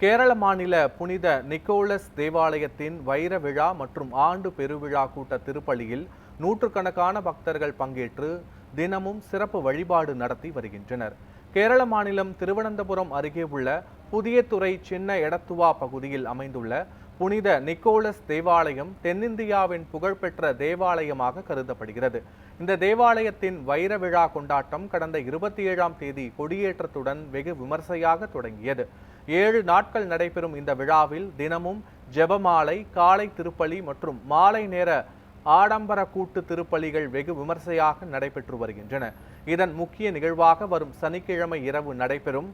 கேரள மாநில புனித நிக்கோலஸ் தேவாலயத்தின் வைர விழா மற்றும் ஆண்டு பெருவிழா கூட்ட திருப்பலியில் நூற்றுக்கணக்கான பக்தர்கள் பங்கேற்று தினமும் சிறப்பு வழிபாடு நடத்தி வருகின்றனர். கேரள மாநிலம் திருவனந்தபுரம் அருகே உள்ள புதியதுறை சின்ன எடத்துவா பகுதியில் அமைந்துள்ள புனித நிக்கோலஸ் தேவாலயம் தென்னிந்தியாவின் புகழ்பெற்ற தேவாலயமாக கருதப்படுகிறது. இந்த தேவாலயத்தின் வைர விழா கொண்டாட்டம் கடந்த 27ஆம் தேதி கொடியேற்றத்துடன் வெகு விமர்சையாக தொடங்கியது. 7 நாட்கள் நடைபெறும் இந்த விழாவில் தினமும் ஜெபமாலை, காலை திருப்பலி மற்றும் மாலை நேர ஆடம்பர கூட்டு திருப்பலிகள் வெகு விமர்சையாக நடைபெற்று வருகின்றன. இதன் முக்கிய நிகழ்வாக வரும் சனிக்கிழமை இரவு நடைபெறும்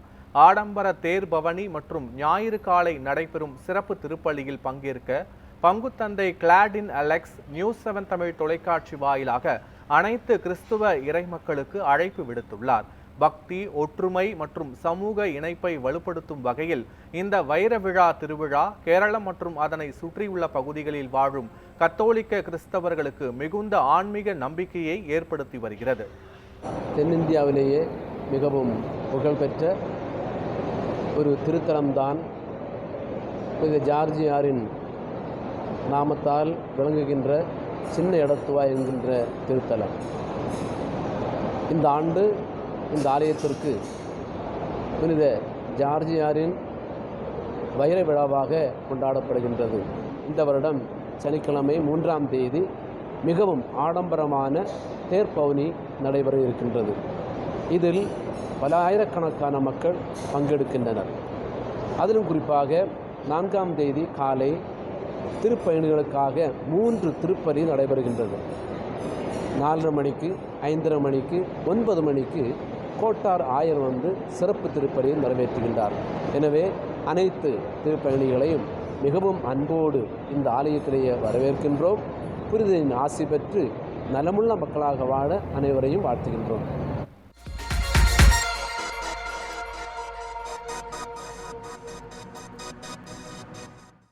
ஆடம்பர தேர் பவனி மற்றும் ஞாயிறு காலை நடைபெறும் சிறப்பு திருப்பலியில் பங்கேற்க பங்குத்தந்தை கிளாடின் அலெக்ஸ் நியூஸ் 7 தமிழ் தொலைக்காட்சி வாயிலாக அனைத்து கிறிஸ்துவ இறைமக்களுக்கு அழைப்பு விடுத்துள்ளார். பக்தி, ஒற்றுமை மற்றும் சமூக இணைப்பை வலுப்படுத்தும் வகையில் இந்த வைர விழா திருவிழா கேரளம் மற்றும் அதனை சுற்றியுள்ள பகுதிகளில் வாழும் கத்தோலிக்க கிறிஸ்தவர்களுக்கு மிகுந்த ஆன்மீக நம்பிக்கையை ஏற்படுத்தி வருகிறது. தென்னிந்தியாவிலேயே மிகவும் புகழ்பெற்ற ஒரு திருத்தலம்தான் புனித ஜார்ஜியாரின் நாமத்தால் விளங்குகின்ற சின்ன எடத்துவா என்கின்ற திருத்தலம். இந்த ஆண்டு இந்த ஆலயத்திற்கு புனித ஜார்ஜியாரின் வைர விழாவாக கொண்டாடப்படுகின்றது. இந்த வருடம் சனிக்கிழமை 3ஆம் தேதி மிகவும் ஆடம்பரமான தேர்பவனி நடைபெற இருக்கின்றது. இதில் பல ஆயிரக்கணக்கான மக்கள் பங்கெடுக்கின்றனர். அதிலும் குறிப்பாக 4ஆம் தேதி காலை திருப்பயணிகளுக்காக 3 திருப்பலி நடைபெறுகின்றது. 4:30 மணிக்கு, 5:30 மணிக்கு, 9 மணிக்கு கோட்டார் ஆயர் வந்து சிறப்பு திருப்பலியை நிறைவேற்றுகின்றார். எனவே அனைத்து திருப்பயணிகளையும் மிகவும் அன்போடு இந்த ஆலயத்திலேயே வரவேற்கின்றோம். புனிதரின் ஆசி பெற்று நலமுள்ள மக்களாக வாழ அனைவரையும் வாழ்த்துகின்றோம்.